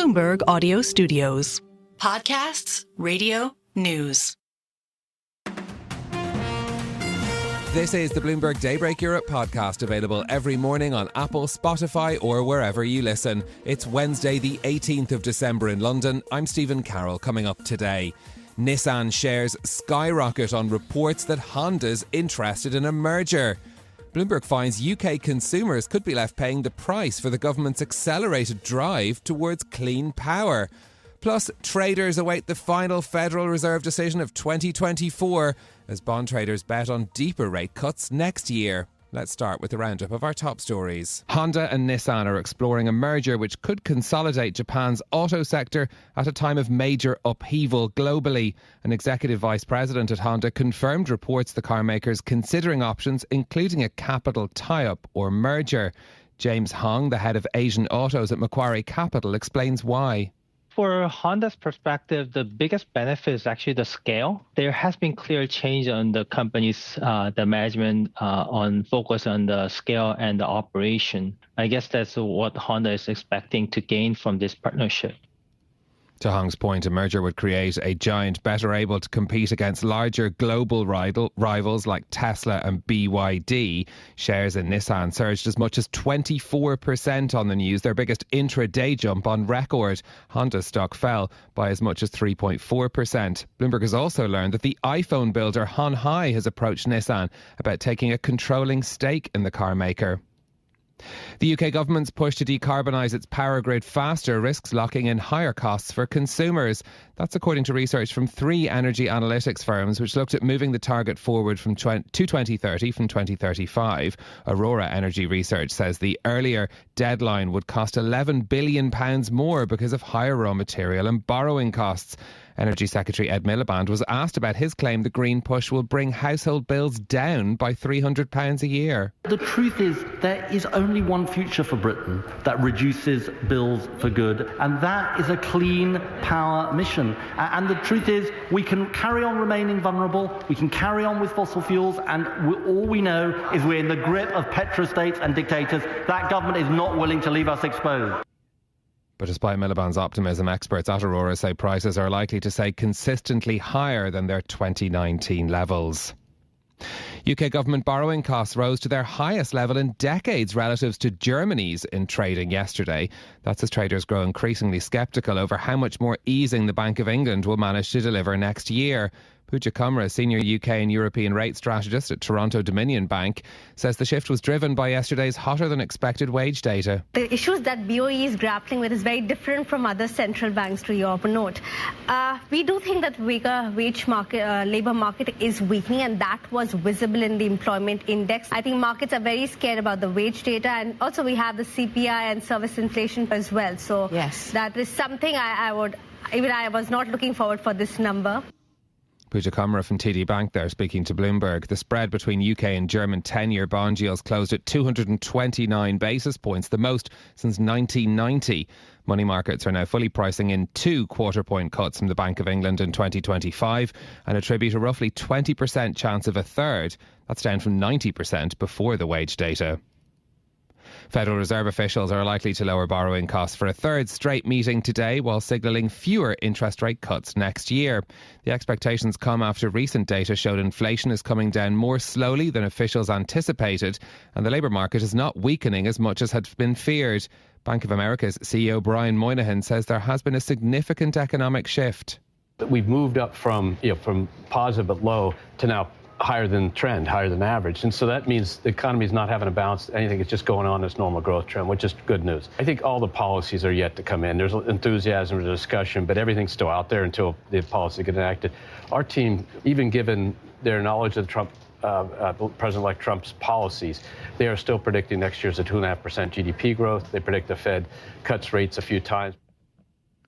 Bloomberg Audio Studios. Podcasts, radio, news. This is the Bloomberg Daybreak Europe podcast, available every morning on Apple, Spotify or wherever you listen. It's Wednesday the 18th of December in London. I'm Stephen Carroll. Coming up today, Nissan shares skyrocket on reports that Honda's interested in a merger. Bloomberg finds UK consumers could be left paying the price for the government's accelerated drive towards clean power. Plus, traders await the final Federal Reserve decision of 2024 as bond traders bet on deeper rate cuts next year. Let's start with a roundup of our top stories. Honda and Nissan are exploring a merger which could consolidate Japan's auto sector at a time of major upheaval globally. An executive vice president at Honda confirmed reports the carmakers considering options, including a capital tie-up or merger. James Hong, the head of Asian Autos at Macquarie Capital, explains why. For Honda's perspective, the biggest benefit is actually the scale. There has been clear change on the company's, the management on focus on the scale and the operation. I guess that's what Honda is expecting to gain from this partnership. To Hong's point, a merger would create a giant better able to compete against larger global rivals like Tesla and BYD. Shares in Nissan surged as much as 24% on the news, their biggest intraday jump on record. Honda's stock fell by as much as 3.4%. Bloomberg has also learned that the iPhone builder Hon Hai has approached Nissan about taking a controlling stake in the car maker. The UK government's push to decarbonise its power grid faster risks locking in higher costs for consumers. That's according to research from three energy analytics firms which looked at moving the target forward to 2030 from 2035. Aurora Energy Research says the earlier deadline would cost £11 billion more because of higher raw material and borrowing costs. Energy Secretary Ed Miliband was asked about his claim the green push will bring household bills down by £300 a year. The truth is there is only one future for Britain that reduces bills for good, and that is a clean power mission. And the truth is we can carry on remaining vulnerable, we can carry on with fossil fuels, and all we know is we're in the grip of petrostates and dictators. That government is not willing to leave us exposed. But despite Miliband's optimism, experts at Aurora say prices are likely to stay consistently higher than their 2019 levels. UK government borrowing costs rose to their highest level in decades relative to Germany's in trading yesterday. That's as traders grow increasingly sceptical over how much more easing the Bank of England will manage to deliver next year. Pooja Kumra, senior UK and European rate strategist at Toronto Dominion Bank, says the shift was driven by yesterday's hotter than expected wage data. The issues that BOE is grappling with is very different from other central banks to your note. We do think that weaker wage market, labour market is weakening, and that was visible in the employment index. I think markets are very scared about the wage data, and also we have the CPI and service inflation as well. So yes, that is something I was not looking forward for this number. Pooja Kumra from TD Bank there speaking to Bloomberg. The spread between UK and German 10-year bond yields closed at 229 basis points, the most since 1990. Money markets are now fully pricing in 2 quarter-point cuts from the Bank of England in 2025 and attribute a roughly 20% chance of a third. That's down from 90% before the wage data. Federal Reserve officials are likely to lower borrowing costs for a third straight meeting today while signalling fewer interest rate cuts next year. The expectations come after recent data showed inflation is coming down more slowly than officials anticipated and the labour market is not weakening as much as had been feared. Bank of America's CEO Brian Moynihan says there has been a significant economic shift. We've moved up from positive but low to now higher than trend, higher than average. And so that means the economy is not having a bounce, anything. It's just going on its normal growth trend, which is good news. I think all the policies are yet to come in. There's enthusiasm, there's discussion, but everything's still out there until the policy gets enacted. Our team, even given their knowledge of President-elect Trump's policies, they are still predicting next year's a 2.5% GDP growth. They predict the Fed cuts rates a few times.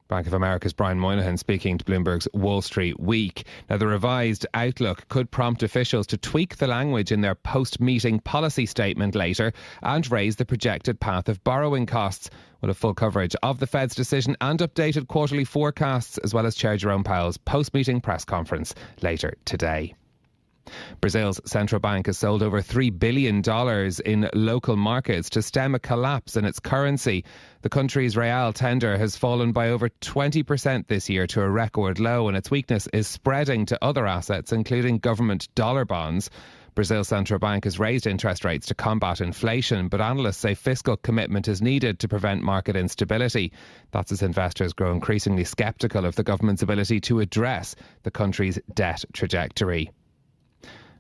Bank of America's Brian Moynihan speaking to Bloomberg's Wall Street Week. Now, the revised outlook could prompt officials to tweak the language in their post-meeting policy statement later and raise the projected path of borrowing costs. We'll have full coverage of the Fed's decision and updated quarterly forecasts, as well as Chair Jerome Powell's post-meeting press conference later today. Brazil's central bank has sold over $3 billion in local markets to stem a collapse in its currency. The country's real tender has fallen by over 20% this year to a record low, and its weakness is spreading to other assets, including government dollar bonds. Brazil's central bank has raised interest rates to combat inflation, but analysts say fiscal commitment is needed to prevent market instability. That's as investors grow increasingly sceptical of the government's ability to address the country's debt trajectory.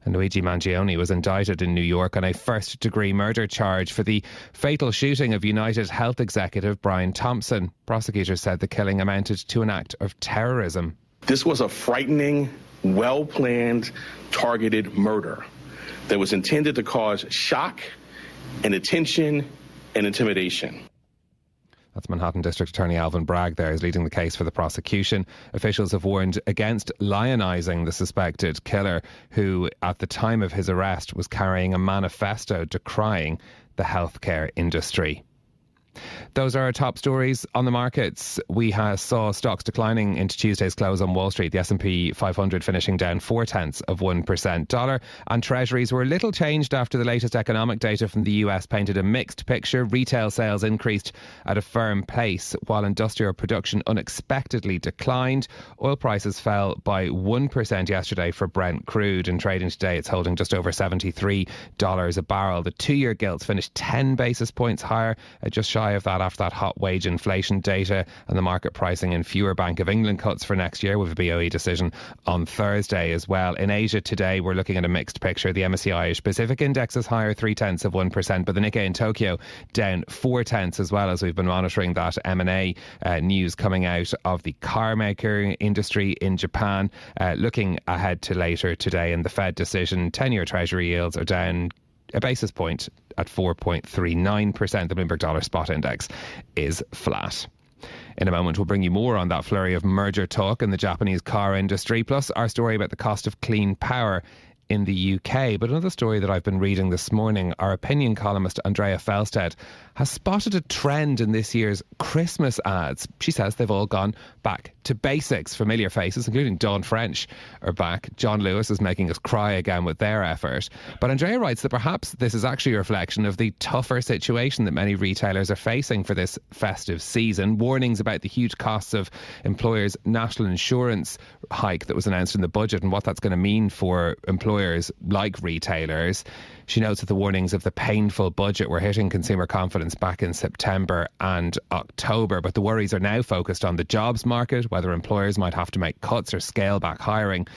And Luigi Mangione was indicted in New York on a first-degree murder charge for the fatal shooting of United Health executive Brian Thompson. Prosecutors said the killing amounted to an act of terrorism. This was a frightening, well-planned, targeted murder that was intended to cause shock and attention and intimidation. That's Manhattan District Attorney Alvin Bragg there is leading the case for the prosecution. Officials have warned against lionising the suspected killer, who at the time of his arrest was carrying a manifesto decrying the healthcare industry. Those are our top stories on the markets. We saw stocks declining into Tuesday's close on Wall Street. The S&P 500 finishing down 0.4%. Dollar and treasuries were little changed after the latest economic data from the US painted a mixed picture. Retail sales increased at a firm pace, while industrial production unexpectedly declined. Oil prices fell by 1% yesterday for Brent crude, and trading today it's holding just over $73 a barrel. The two-year gilts finished 10 basis points higher, just shy of that after that hot wage inflation data, and the market pricing in fewer Bank of England cuts for next year, with a BOE decision on Thursday as well. In Asia today, we're looking at a mixed picture. The MSCI Asia Pacific Index is higher 0.3%, but the Nikkei in Tokyo down 0.4%, as well as we've been monitoring that M&A news coming out of the carmaker industry in Japan. Looking ahead to later today in the Fed decision, 10-year Treasury yields are down a basis point at 4.39%. The Bloomberg Dollar Spot Index is flat. In a moment, we'll bring you more on that flurry of merger talk in the Japanese car industry, plus our story about the cost of clean power in the UK. But another story that I've been reading this morning, our opinion columnist Andrea Felsted has spotted a trend in this year's Christmas ads. She says they've all gone back to basics. Familiar faces, including Dawn French, are back. John Lewis is making us cry again with their effort. But Andrea writes that perhaps this is actually a reflection of the tougher situation that many retailers are facing for this festive season. Warnings about the huge costs of employers' national insurance hike that was announced in the budget and what that's going to mean for employers like retailers. She notes that the warnings of the painful budget were hitting consumer confidence back in September and October, but the worries are now focused on the jobs market, whether employers might have to make cuts or scale back hiring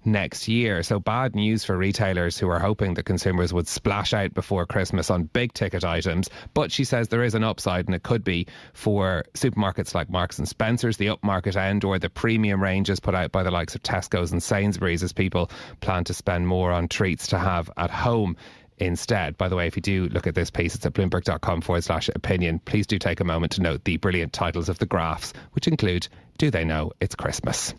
next year. So bad news for retailers who are hoping that consumers would splash out before Christmas on big ticket items. But she says there is an upside, and it could be for supermarkets like Marks and Spencer's, the upmarket end, or the premium ranges put out by the likes of Tesco's and Sainsbury's, as people plan to spend more on treats to have at home instead. By the way, if you do look at this piece, it's at bloomberg.com/opinion. Please do take a moment to note the brilliant titles of the graphs, which include, Do They Know It's Christmas?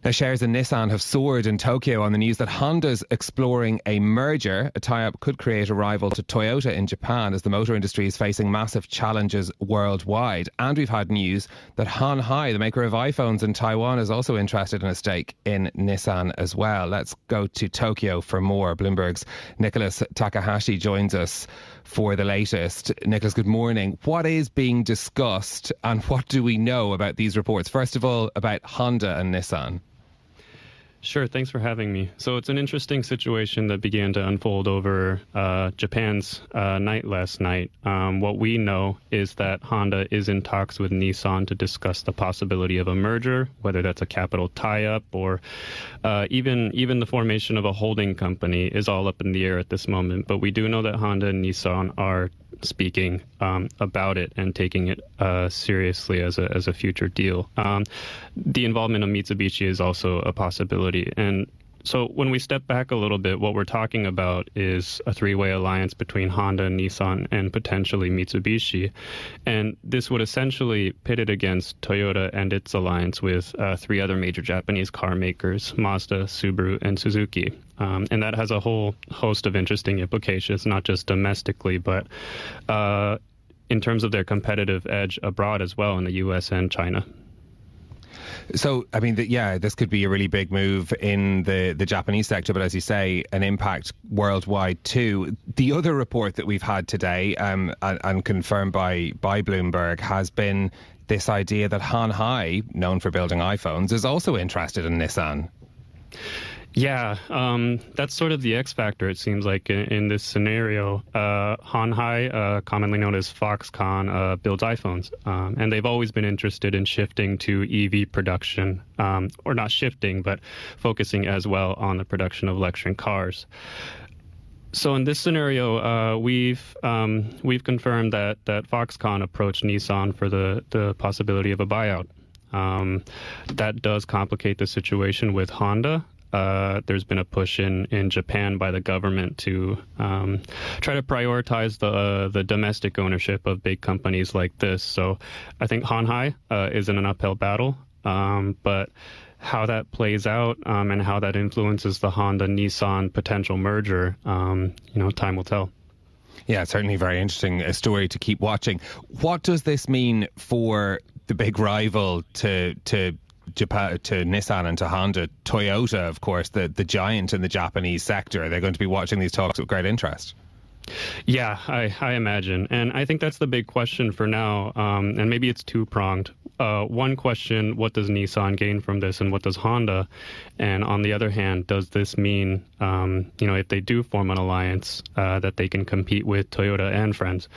Now, shares in Nissan have soared in Tokyo on the news that Honda's exploring a merger. A tie-up could create a rival to Toyota in Japan, as the motor industry is facing massive challenges worldwide. And we've had news that Hon Hai, the maker of iPhones in Taiwan, is also interested in a stake in Nissan as well. Let's go to Tokyo for more. Bloomberg's Nicholas Takahashi joins us for the latest. Nicholas, good morning. What is being discussed and what do we know about these reports? First of all, about Honda and Nissan. Sure, thanks for having me. So it's an interesting situation that began to unfold over Japan's night last night. What we know is that Honda is in talks with Nissan to discuss the possibility of a merger, whether that's a capital tie-up or even the formation of a holding company is all up in the air at this moment. But we do know that Honda and Nissan are speaking about it and taking it seriously as a future deal. The involvement of Mitsubishi is also a possibility. And so when we step back a little bit, what we're talking about is a three-way alliance between Honda, Nissan, and potentially Mitsubishi. And this would essentially pit it against Toyota and its alliance with three other major Japanese car makers, Mazda, Subaru, and Suzuki. And that has a whole host of interesting implications, not just domestically, but in terms of their competitive edge abroad as well in the U.S. and China. So, I mean, this could be a really big move in the Japanese sector, but as you say, an impact worldwide too. The other report that we've had today, and confirmed by Bloomberg, has been this idea that Han Hai, known for building iPhones, is also interested in Nissan. Yeah, that's sort of the X factor, it seems like, in this scenario. Han Hai, commonly known as Foxconn, builds iPhones, and they've always been interested in shifting to EV production, or not shifting, but focusing as well on the production of electric cars. So in this scenario, we've confirmed that Foxconn approached Nissan for the possibility of a buyout. That does complicate the situation with Honda. There's been a push in Japan by the government to try to prioritize the domestic ownership of big companies like this. So I think Han Hai is in an uphill battle, but how that plays out and how that influences the Honda-Nissan potential merger, time will tell. Yeah, it's certainly very interesting, a story to keep watching. What does this mean for the big rival to Japan, to Nissan and to Honda, Toyota, of course, the giant in the Japanese sector? They're going to be watching these talks with great interest. Yeah, I imagine. And I think that's the big question for now. And maybe it's two-pronged. One question, what does Nissan gain from this and what does Honda? And on the other hand, does this mean, if they do form an alliance, that they can compete with Toyota and friends?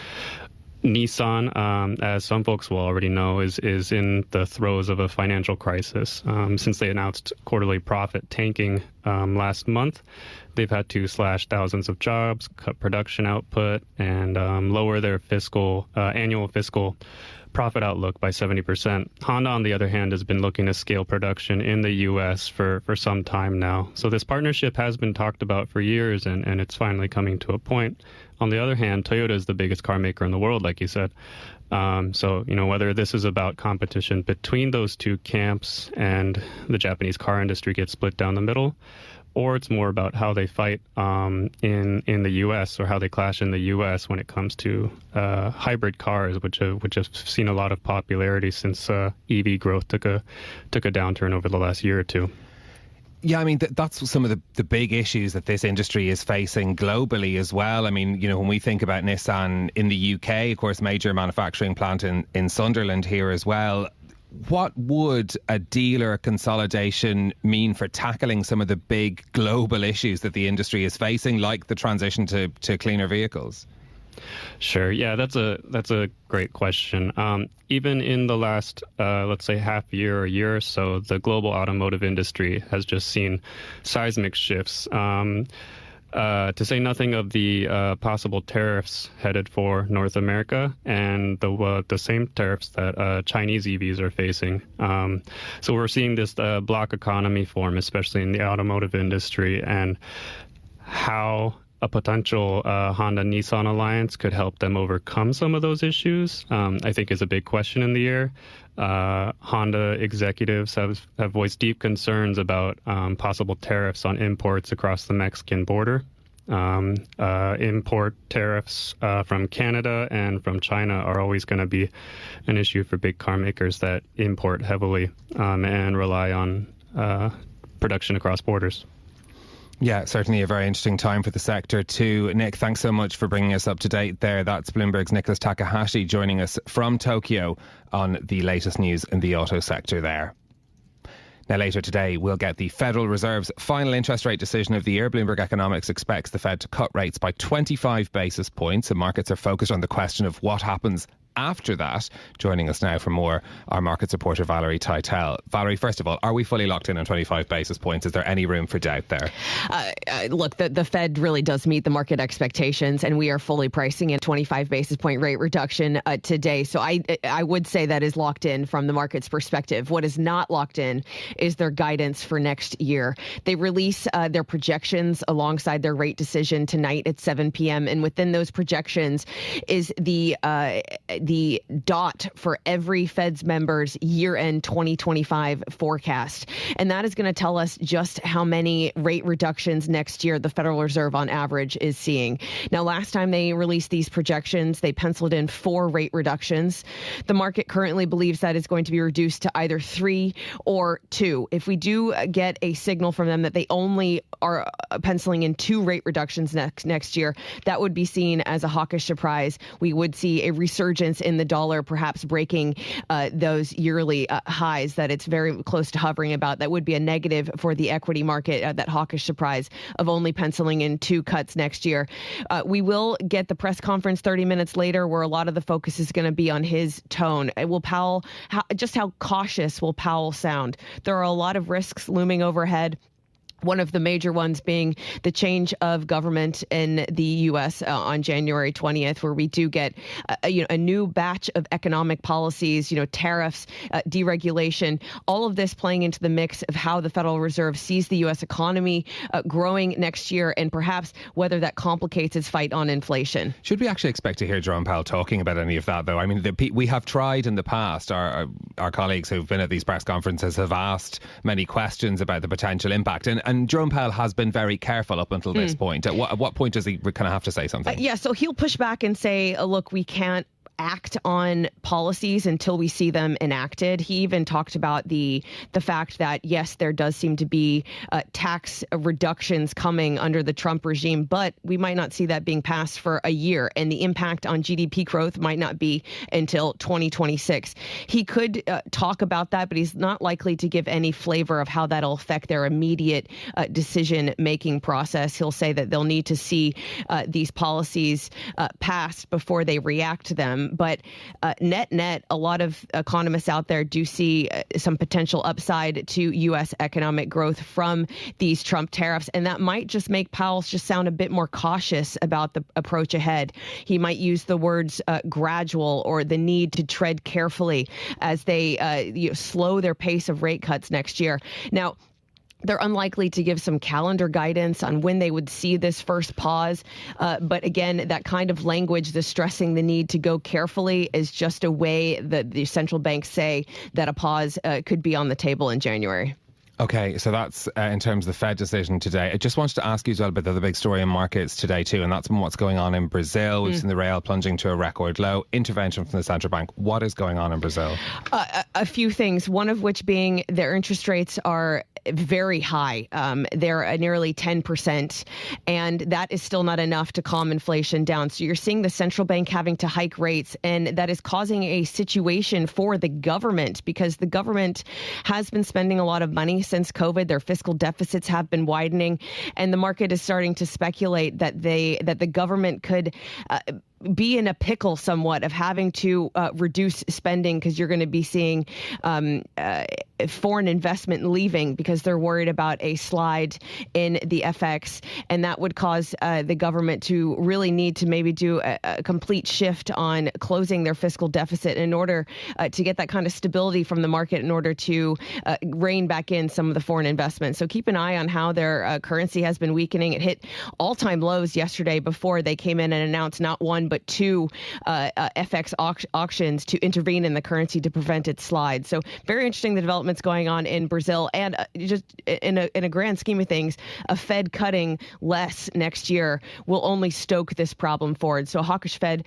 Nissan, as some folks will already know, is in the throes of a financial crisis. Since they announced quarterly profit tanking last month, they've had to slash thousands of jobs, cut production output, and lower their annual fiscal profit outlook by 70%. Honda, on the other hand, has been looking to scale production in the U.S. for some time now. So this partnership has been talked about for years, and it's finally coming to a point. On the other hand, Toyota is the biggest car maker in the world, like you said. So, whether this is about competition between those two camps and the Japanese car industry gets split down the middle, or it's more about how they fight in the U.S. or how they clash in the U.S. when it comes to hybrid cars, which have seen a lot of popularity since EV growth took a downturn over the last year or two. Yeah, I mean, that's some of the big issues that this industry is facing globally as well. I mean, when we think about Nissan in the UK, of course, major manufacturing plant in Sunderland here as well. What would a dealer consolidation mean for tackling some of the big global issues that the industry is facing, like the transition to cleaner vehicles? Sure. Yeah, that's a great question. Even in the last, let's say, half year or year or so, the global automotive industry has just seen seismic shifts. To say nothing of the possible tariffs headed for North America and the same tariffs that Chinese EVs are facing. So we're seeing this block economy form, especially in the automotive industry, and how a potential Honda-Nissan alliance could help them overcome some of those issues, I think is a big question in the air. Honda executives have voiced deep concerns about possible tariffs on imports across the Mexican border. Import tariffs from Canada and from China are always going to be an issue for big car makers that import heavily and rely on production across borders. Yeah, certainly a very interesting time for the sector too. Nick, thanks so much for bringing us up to date there. That's Bloomberg's Nicholas Takahashi joining us from Tokyo on the latest news in the auto sector there. Now, later today, we'll get the Federal Reserve's final interest rate decision of the year. Bloomberg Economics expects the Fed to cut rates by 25 basis points, and markets are focused on the question of what happens after that. Joining us now for more, our markets reporter Valerie Teitel. Valerie, first of all, are we fully locked in on 25 basis points? Is there any room for doubt there? Look, the Fed really does meet the market expectations, and we are fully pricing in 25 basis point rate reduction today. So I would say that is locked in from the market's perspective. What is not locked in is their guidance for next year. They release their projections alongside their rate decision tonight at 7 p.m. And within those projections is the the dot for every Fed's member's year-end 2025 forecast. And that is going to tell us just how many rate reductions next year the Federal Reserve on average is seeing. Now, last time they released these projections, they penciled in 4 rate reductions. The market currently believes that is going to be reduced to either 3 or 2. If we do get a signal from them that they only are penciling in 2 rate reductions next year, that would be seen as a hawkish surprise. We would see a resurgence in the dollar, perhaps breaking those yearly highs that it's very close to hovering about. That would be a negative for the equity market, that hawkish surprise of only penciling in 2 cuts next year. We will get the press conference 30 minutes later where a lot of the focus is going to be on his tone. Will Powell, just how cautious will Powell sound? There are a lot of risks looming overhead. One of the major ones being the change of government in the U.S. On January 20th, where we do get a new batch of economic policies, tariffs, deregulation, all of this playing into the mix of how the Federal Reserve sees the U.S. economy growing next year, and perhaps whether that complicates its fight on inflation. Should we actually expect to hear Jerome Powell talking about any of that, though? I mean, we have tried in the past, our colleagues who've been at these press conferences have asked many questions about the potential impact, and Jerome Powell has been very careful up until this point. At what point does he kind of have to say something? So he'll push back and say, look, we can't act on policies until we see them enacted. He even talked about the fact that, yes, there does seem to be tax reductions coming under the Trump regime, but we might not see that being passed for a year, and the impact on GDP growth might not be until 2026. He could talk about that, but he's not likely to give any flavor of how that'll affect their immediate decision-making process. He'll say that they'll need to see these policies passed before they react to them. But net, a lot of economists out there do see some potential upside to U.S. economic growth from these Trump tariffs. And that might just make Powell just sound a bit more cautious about the approach ahead. He might use the words gradual or the need to tread carefully as they slow their pace of rate cuts next year. Now, they're unlikely to give some calendar guidance on when they would see this first pause. But again, that kind of language, the stressing the need to go carefully, is just a way that the central banks say that a pause could be on the table in January. Okay, so that's in terms of the Fed decision today. I just wanted to ask you as well about the other big story in markets today too, and that's what's going on in Brazil. We've seen the real plunging to a record low. Intervention from the central bank. What is going on in Brazil? A few things, one of which being their interest rates are very high. They're at nearly 10%, and that is still not enough to calm inflation down. So you're seeing the central bank having to hike rates, and that is causing a situation for the government, because the government has been spending a lot of money since COVID. Their fiscal deficits have been widening, and the market is starting to speculate that the government could be in a pickle somewhat of having to reduce spending, because you're going to be seeing foreign investment leaving because they're worried about a slide in the FX, and that would cause the government to really need to maybe do a complete shift on closing their fiscal deficit in order to get that kind of stability from the market, in order to rein back in some of the foreign investment. So keep an eye on how their currency has been weakening. It hit all-time lows yesterday before they came in and announced not one but 2 FX auctions to intervene in the currency to prevent its slide. So very interesting, the developments going on in Brazil, and just in a grand scheme of things, a Fed cutting less next year will only stoke this problem forward. So a hawkish Fed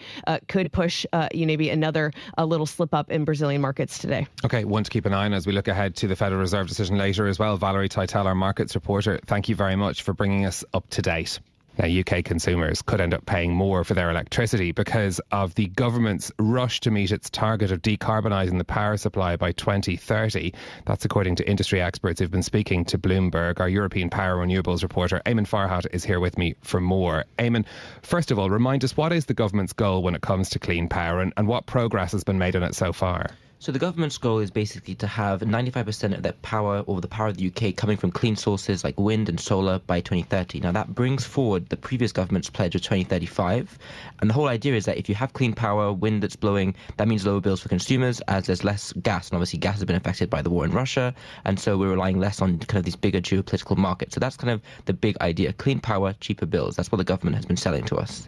could push maybe another little slip up in Brazilian markets today. Okay, one to keep an eye on as we look ahead to the Federal Reserve decision later as well. Valerie Teitel, our markets reporter, thank you very much for bringing us up to date. Now, UK consumers could end up paying more for their electricity because of the government's rush to meet its target of decarbonising the power supply by 2030. That's according to industry experts who've been speaking to Bloomberg. Our European Power Renewables reporter, Eamon Farhat, is here with me for more. Eamon, first of all, remind us, what is the government's goal when it comes to clean power, and what progress has been made on it so far? So the government's goal is basically to have 95% of their power, or the power of the UK, coming from clean sources like wind and solar by 2030. Now that brings forward the previous government's pledge of 2035. And the whole idea is that if you have clean power, wind that's blowing, that means lower bills for consumers as there's less gas. And obviously gas has been affected by the war in Russia. And so we're relying less on kind of these bigger geopolitical markets. So that's kind of the big idea. Clean power, cheaper bills. That's what the government has been selling to us.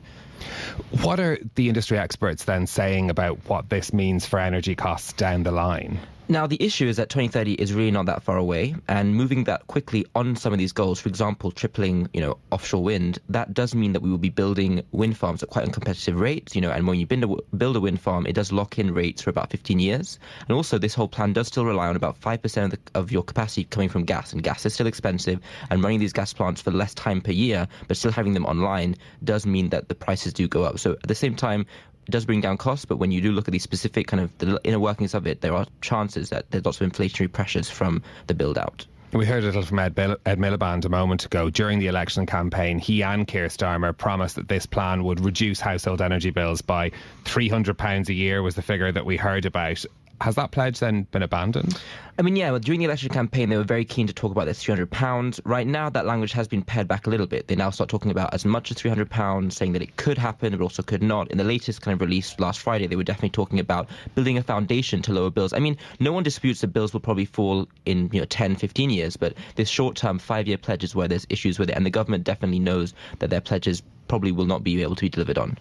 What are the industry experts then saying about what this means for energy costs down the line? Now, the issue is that 2030 is really not that far away, and moving that quickly on some of these goals, for example, tripling, offshore wind, that does mean that we will be building wind farms at quite uncompetitive rates, and when you build a wind farm, it does lock in rates for about 15 years. And also, this whole plan does still rely on about 5% of your capacity coming from gas, and gas is still expensive, and running these gas plants for less time per year, but still having them online, does mean that the prices do go up. So at the same time, it does bring down costs, but when you do look at these specific kind of the inner workings of it, there are chances that there's lots of inflationary pressures from the build-out. We heard a little from Ed Miliband a moment ago. During the election campaign, he and Keir Starmer promised that this plan would reduce household energy bills by £300 a year was the figure that we heard about. Has that pledge then been abandoned? I mean, yeah, during the election campaign, they were very keen to talk about this £300. Right now, that language has been pared back a little bit. They now start talking about as much as £300, saying that it could happen, but also could not. In the latest kind of release last Friday, they were definitely talking about building a foundation to lower bills. I mean, no one disputes that bills will probably fall in 10, 15 years, but this short-term 5-year pledge is where there's issues with it, and the government definitely knows that their pledges probably will not be able to be delivered on.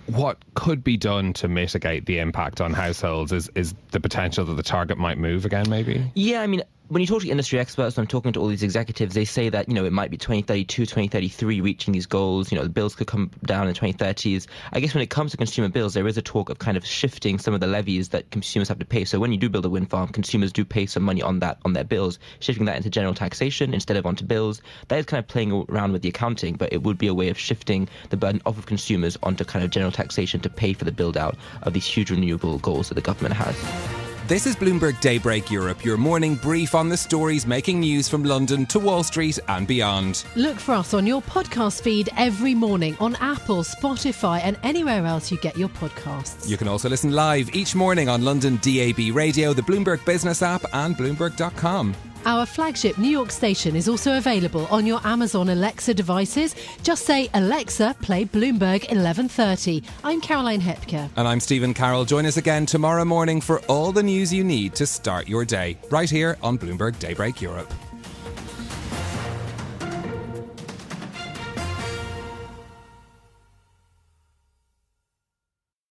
What could be done to mitigate the impact on households? Is the potential that the target might move again, maybe? Yeah, I mean, when you talk to industry experts, when I'm talking to all these executives, they say that, it might be 2032, 2033 reaching these goals. The bills could come down in 2030s. I guess when it comes to consumer bills, there is a talk of kind of shifting some of the levies that consumers have to pay. So when you do build a wind farm, consumers do pay some money on their bills, shifting that into general taxation instead of onto bills. That is kind of playing around with the accounting, but it would be a way of shifting the burden off of consumers onto kind of general taxation to pay for the build out of these huge renewable goals that the government has. This is Bloomberg Daybreak Europe, your morning brief on the stories making news from London to Wall Street and beyond. Look for us on your podcast feed every morning on Apple, Spotify and anywhere else you get your podcasts. You can also listen live each morning on London DAB Radio, the Bloomberg Business app and Bloomberg.com. Our flagship New York station is also available on your Amazon Alexa devices. Just say, Alexa, play Bloomberg 1130. I'm Caroline Hepker. And I'm Stephen Carroll. Join us again tomorrow morning for all the news you need to start your day, right here on Bloomberg Daybreak Europe.